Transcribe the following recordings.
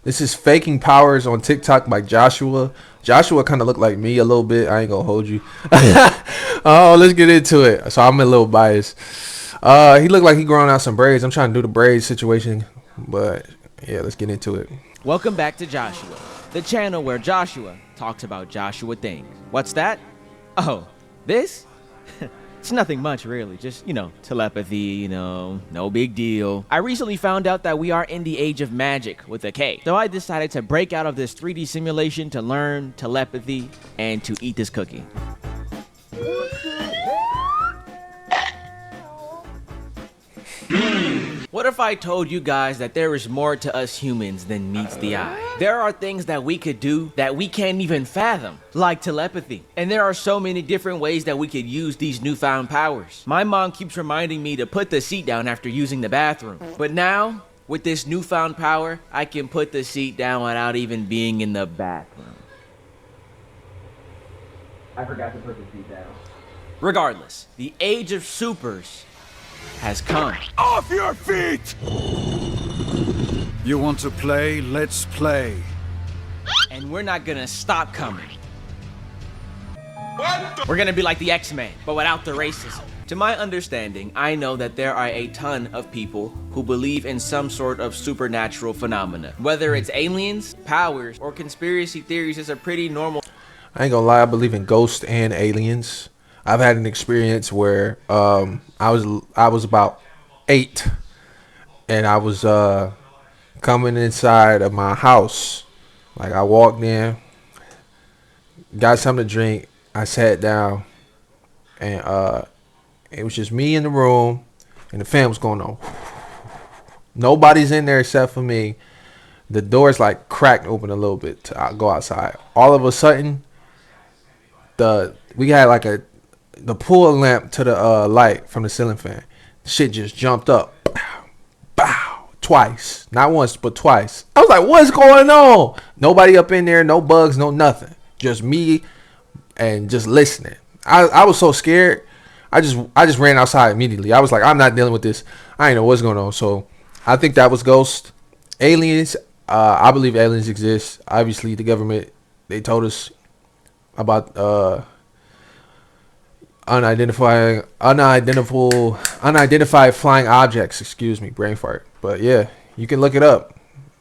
This is Faking Powers on TikTok by Joshua. Joshua kind of looked like me a little bit. I ain't gonna hold you. Oh, let's get into it. So I'm a little biased. He looked like he growing out some braids. I'm trying to do the braids situation, but yeah, let's get into it. Welcome back to Joshua, the channel where Joshua talks about Joshua things. What's that? Oh, this? It's nothing much really, just, telepathy, no big deal. I recently found out that we are in the age of magic with a K. So I decided to break out of this 3D simulation to learn telepathy and to eat this cookie. What if I told you guys that there is more to us humans than meets the eye? There are things that we could do that we can't even fathom, like telepathy. And there are so many different ways that we could use these newfound powers. My mom keeps reminding me to put the seat down after using the bathroom. But now, with this newfound power, I can put the seat down without even being in the bathroom. I forgot to put the seat down. Regardless, the age of supers has come. Off your feet! You want to play? Let's play. And we're not gonna stop coming. We're gonna be like the X-Men, but without the racism. To my understanding, I know that there are a ton of people who believe in some sort of supernatural phenomena. Whether it's aliens, powers, or conspiracy theories is a pretty normal. I ain't gonna lie, I believe in ghosts and aliens. I've had an experience where I was about 8, and I was coming inside of my house. Like, I walked in, got something to drink, I sat down, and it was just me in the room, and the fan was going on. Nobody's in there except for me. The door's like cracked open a little bit to go outside. All of a sudden, we had like the pull lamp to the light from the ceiling fan. Shit just jumped up. Bow, bow, twice. Not once, but twice. I was like, what's going on? Nobody up in there, no bugs, no nothing. Just me and just listening. I was so scared. I just ran outside immediately. I was like, I'm not dealing with this. I ain't know what's going on. So I think that was ghost. Aliens, I believe aliens exist. Obviously the government, they told us about unidentified flying objects. Excuse me, brain fart. But yeah, you can look it up.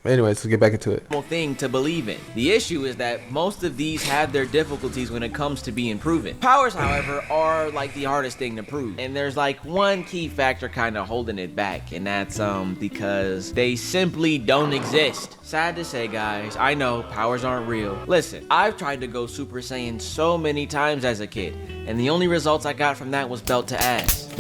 Anyways, let's get back into it. Thing to believe in. The issue is that most of these have their difficulties when it comes to being proven. Powers, however, are like the hardest thing to prove. And there's like one key factor kind of holding it back, and that's because they simply don't exist. Sad to say, guys, I know powers aren't real. Listen, I've tried to go Super Saiyan so many times as a kid, and the only results I got from that was belt to ass.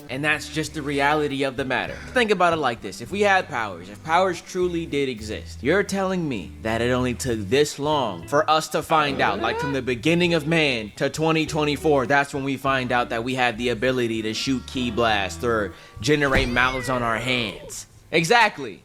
And that's just the reality of the matter. Think about it like this. If we had powers, if powers truly did exist, you're telling me that it only took this long for us to find out, like from the beginning of man to 2024, that's when we find out that we had the ability to shoot ki blast or generate mouths on our hands. Exactly.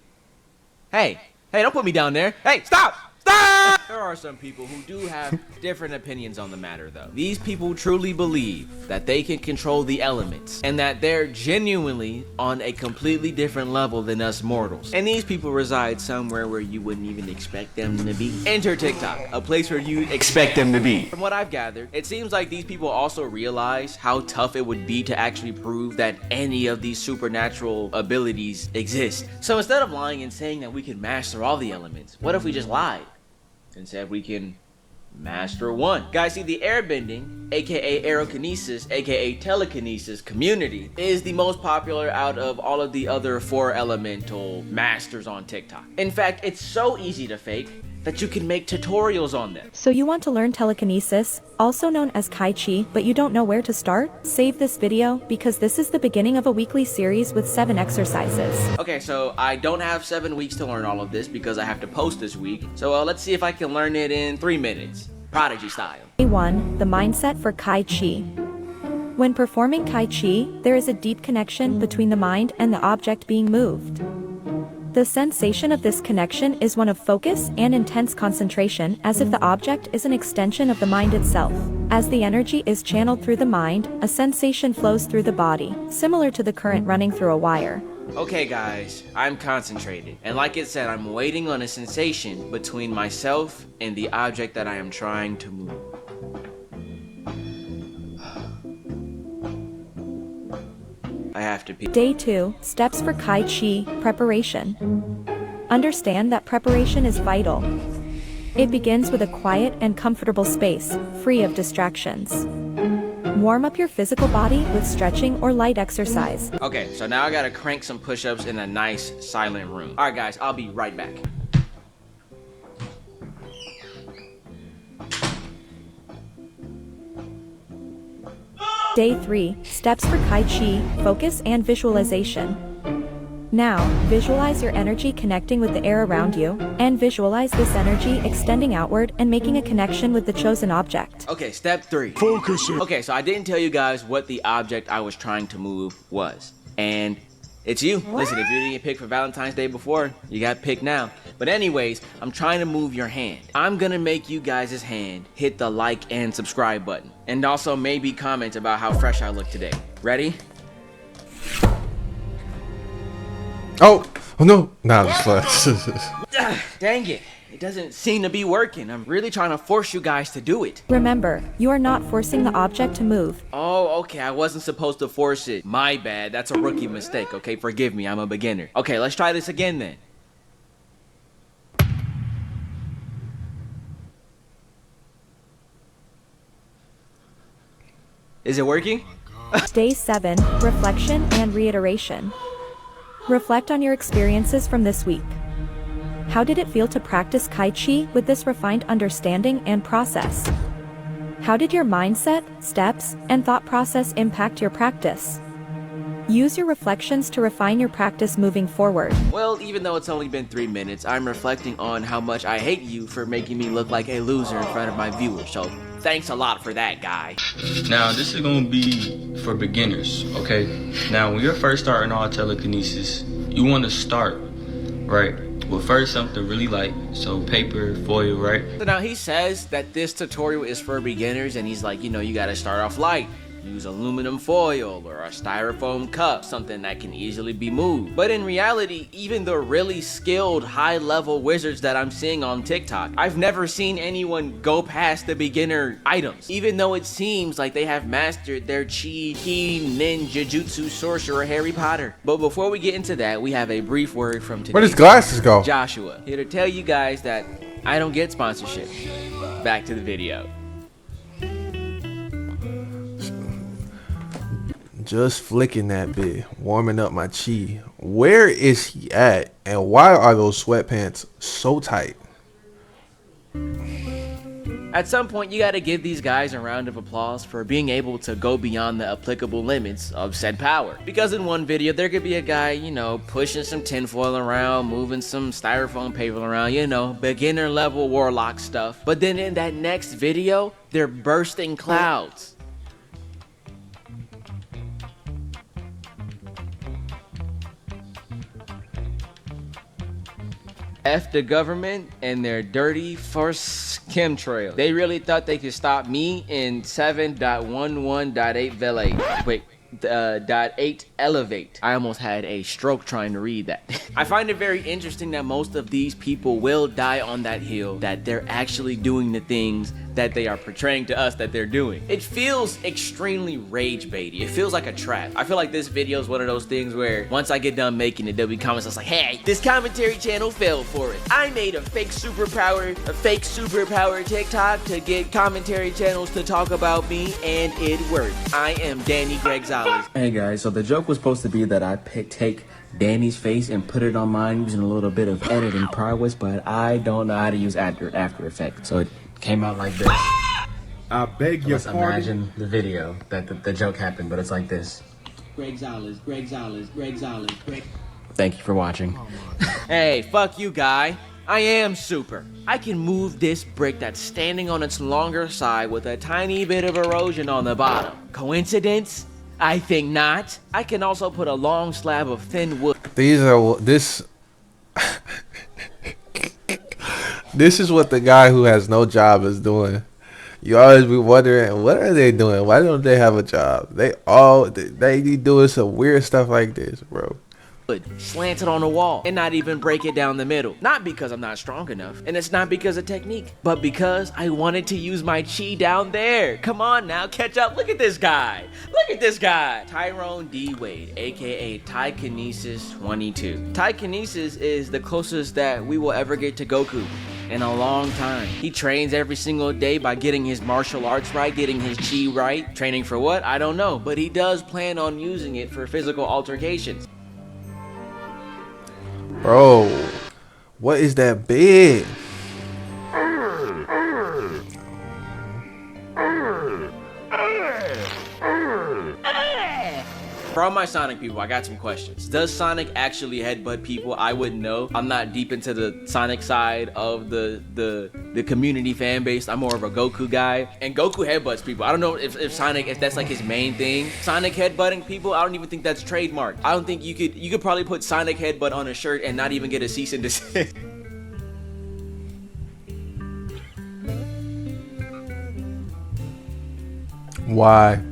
Hey, don't put me down there. Hey, stop! Stop! There are some people who do have different opinions on the matter, though. These people truly believe that they can control the elements and that they're genuinely on a completely different level than us mortals. And these people reside somewhere where you wouldn't even expect them to be. Enter TikTok, a place where you'd expect them to be. From what I've gathered, it seems like these people also realize how tough it would be to actually prove that any of these supernatural abilities exist. So instead of lying and saying that we can master all the elements, what if we just lied and said we can master one? Guys, see, the airbending, aka aerokinesis, aka telekinesis community is the most popular out of all of the other 4 elemental masters on TikTok. In fact, it's so easy to fake that you can make tutorials on them. So you want to learn telekinesis, also known as Kai Chi, but you don't know where to start? Save this video, because this is the beginning of a weekly series with 7 exercises. Okay, so I don't have 7 weeks to learn all of this because I have to post this week. So let's see if I can learn it in 3 minutes, Prodigy style. Day 1, the mindset for Kai Chi. When performing Kai Chi, there is a deep connection between the mind and the object being moved. The sensation of this connection is one of focus and intense concentration, as if the object is an extension of the mind itself. As the energy is channeled through the mind, a sensation flows through the body, similar to the current running through a wire. Okay guys, I'm concentrated, and like it said, I'm waiting on a sensation between myself and the object that I am trying to move. I have to pee. Day 2, Steps for Kai Chi Preparation. Understand that preparation is vital. It begins with a quiet and comfortable space, free of distractions. Warm up your physical body with stretching or light exercise. Okay, so now I gotta crank some push-ups in a nice, silent room. Alright guys, I'll be right back. Day 3, Steps for Kai Chi, Focus and Visualization. Now, visualize your energy connecting with the air around you, and visualize this energy extending outward and making a connection with the chosen object. Okay, step 3. Focus it. Okay, so I didn't tell you guys what the object I was trying to move was. And it's you. Listen, if you didn't get picked for Valentine's Day before, you got picked now. But anyways, I'm trying to move your hand. I'm gonna make you guys' hand hit the like and subscribe button. And also maybe comment about how fresh I look today. Ready? Oh no, nah, it's fun. Dang it. It doesn't seem to be working. I'm really trying to force you guys to do it. Remember, you are not forcing the object to move. Oh, okay, I wasn't supposed to force it. My bad, that's a rookie mistake, okay? Forgive me, I'm a beginner. Okay, let's try this again then. Is it working? Day 7, Reflection and Reiteration. Reflect on your experiences from this week. How did it feel to practice Kai Chi with this refined understanding and process? How did your mindset, steps, and thought process impact your practice? Use your reflections to refine your practice moving forward. Well, even though it's only been 3 minutes, I'm reflecting on how much I hate you for making me look like a loser in front of my viewers, so thanks a lot for that, guy. Now, this is going to be for beginners, okay? Now, when you're first starting on telekinesis, you want to start, right, with first something really light, so paper, foil, right? So now he says that this tutorial is for beginners, and he's like, you know, you gotta start off light. Use aluminum foil or a styrofoam cup, something that can easily be moved. But in reality, even the really skilled high-level wizards that I'm seeing on TikTok, I've never seen anyone go past the beginner items, even though it seems like they have mastered their chi, ninja, jutsu, sorcerer, Harry Potter. But before we get into that, we have a brief word from today's Where does glasses go? Joshua, here to tell you guys that I don't get sponsorship. Back to the video. Just flicking that bit, warming up my chi. Where is he at? And why are those sweatpants so tight? At some point, you gotta give these guys a round of applause for being able to go beyond the applicable limits of said power. Because in one video, there could be a guy, you know, pushing some tinfoil around, moving some styrofoam paper around, you know, beginner level warlock stuff. But then in that next video, they're bursting clouds. F the government and their dirty first chemtrail. They really thought they could stop me in 7.11.8 velate. Wait, .8 elevate. I almost had a stroke trying to read that. I find it very interesting that most of these people will die on that hill, that they're actually doing the things that they are portraying to us that they're doing. It feels extremely rage baity. It feels like a trap. I feel like this video is one of those things where once I get done making it, there'll be comments that's like, hey, this commentary channel fell for it. I made a fake superpower TikTok to get commentary channels to talk about me, and it worked. I am Danny Gregzales. Hey guys, so the joke was supposed to be that I take Danny's face and put it on mine using a little bit of editing prowess, but I don't know how to use After Effects, so it came out like this. I beg your Let's pardon. imagine the video that the joke happened, but it's like this. Gregzales. Thank you for watching. Hey, fuck you, guy. I am super. I can move this brick that's standing on its longer side with a tiny bit of erosion on the bottom. Coincidence? I think not. I can also put a long slab of thin wood. This is what the guy who has no job is doing. You always be wondering, what are they doing? Why don't they have a job? They be doing some weird stuff like this, bro. slanted on the wall and not even break it down the middle. Not because I'm not strong enough, and it's not because of technique, but because I wanted to use my chi down there. Come on now, catch up. Look at this guy. Look at this guy. Tyrone D. Wade, aka Tykinesis 22. Tykinesis is the closest that we will ever get to Goku in a long time. He trains every single day by getting his martial arts right, getting his chi right. Training for what? I don't know, but he does plan on using it for physical altercations. Bro, what is that bed? For all my Sonic people, I got some questions. Does Sonic actually headbutt people? I wouldn't know. I'm not deep into the Sonic side of the community fan base. I'm more of a Goku guy. And Goku headbutts people. I don't know if Sonic, if that's like his main thing. Sonic headbutting people, I don't even think that's trademarked. I don't think you could probably put Sonic headbutt on a shirt and not even get a cease and desist. Why?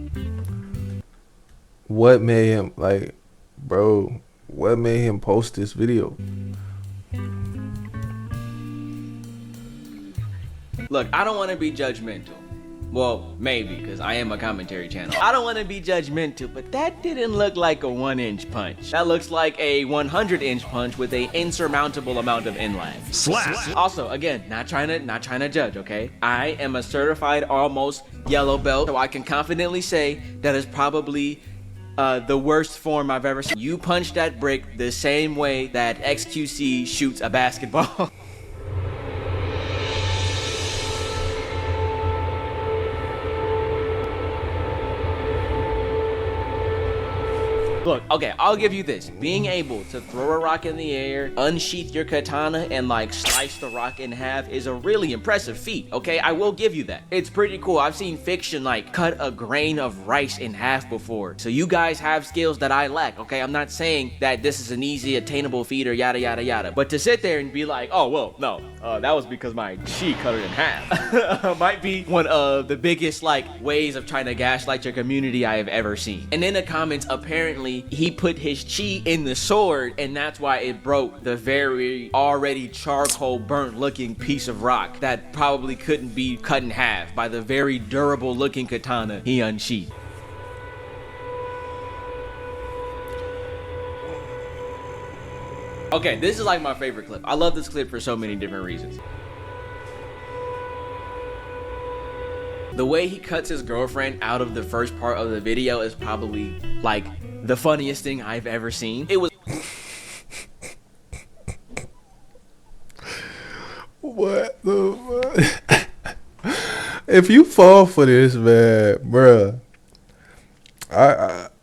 What made him, like, bro, what made him post this video? Look, I don't want to be judgmental. Well, maybe, because I am a commentary channel. I don't want to be judgmental, but that didn't look like a 1-inch punch. That looks like a 100-inch punch with a insurmountable amount of inlay. Slap! Also, again, not trying to judge, okay? I am a certified almost yellow belt, so I can confidently say that is probably the worst form I've ever seen. You punch that brick the same way that XQC shoots a basketball. Look, okay, I'll give you this. Being able to throw a rock in the air, unsheath your katana, and like slice the rock in half is a really impressive feat, okay? I will give you that. It's pretty cool. I've seen fiction like cut a grain of rice in half before. So you guys have skills that I lack, okay? I'm not saying that this is an easy, attainable feat or yada, yada, yada. But to sit there and be like, oh, well, no, that was because my chi cut it in half, might be one of the biggest like ways of trying to gaslight your community I have ever seen. And in the comments, apparently, he put his chi in the sword, and that's why it broke the very already charcoal burnt looking piece of rock that probably couldn't be cut in half by the very durable looking katana he unsheathed. Okay, this is like my favorite clip. I love this clip for so many different reasons. The way he cuts his girlfriend out of the first part of the video is probably like the funniest thing I've ever seen. It was What the fuck? If you fall for this, man, bruh,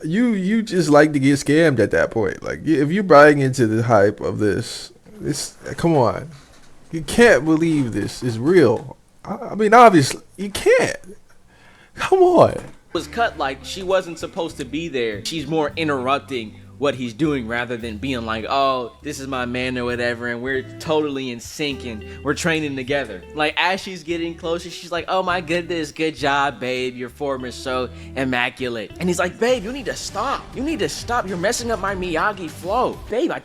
you just like to get scammed at that point. Like, if you're buying into the hype of this, come on, you can't believe this is real. I mean, obviously, you can't. Come on. was cut like she wasn't supposed to be there. She's more interrupting what he's doing rather than being like, oh, this is my man or whatever, and we're totally in sync and we're training together. Like, as she's getting closer, she's like, oh my goodness, good job, babe, your form is so immaculate. And he's like, babe, you need to stop. You need to stop. You're messing up my Miyagi flow. Babe, I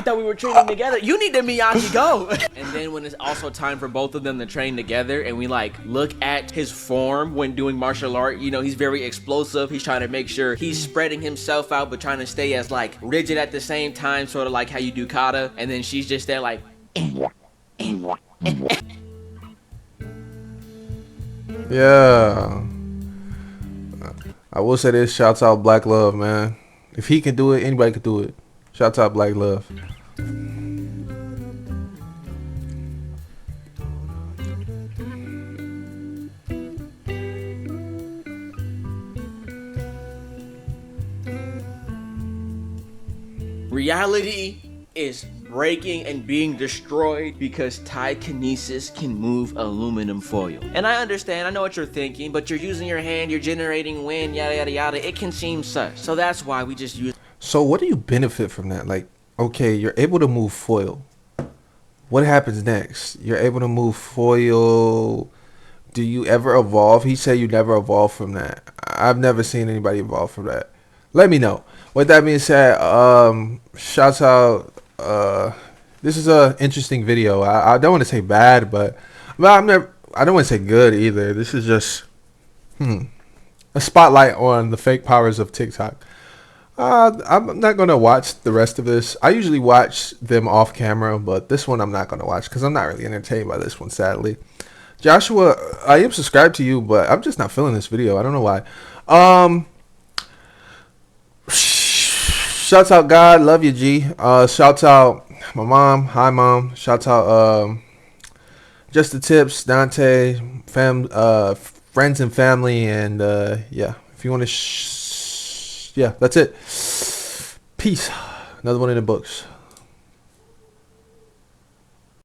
thought we were training together. You need to Miyagi go. And then when it's also time for both of them to train together, and we like look at his form when doing martial art, you know, he's very explosive. He's trying to make sure he's spreading himself out, but trying to stay as like rigid at the same time, sort of like how you do kata. And then she's just there like, yeah. I will say this, shouts out Black Love, man. If he can do it, anybody can do it. Shouts out Black Love. reality is breaking and being destroyed because Tykinesis can move aluminum foil. And I understand, I know what you're thinking, but you're using your hand, you're generating wind, yada yada yada. It can seem sus. So that's why we just use. So what do you benefit from that? Like, okay, you're able to move foil. What happens next? You're able to move foil. Do you ever evolve? He said you never evolve from that. I've never seen anybody evolve from that. let me know. With that being said, shouts out. This is a interesting video. I don't want to say bad, but well, I'm never. I don't want to say good either. This is just a spotlight on the fake powers of TikTok. I'm not gonna watch the rest of this. I usually watch them off camera, but this one I'm not gonna watch because I'm not really entertained by this one, sadly. Joshua, I am subscribed to you, but I'm just not feeling this video. I don't know why. Shouts out God, love you, G. Shouts out my mom. Hi, mom. Shouts out just the tips, Dante, friends and family, and yeah. If you want to, yeah, that's it. Peace. Another one in the books.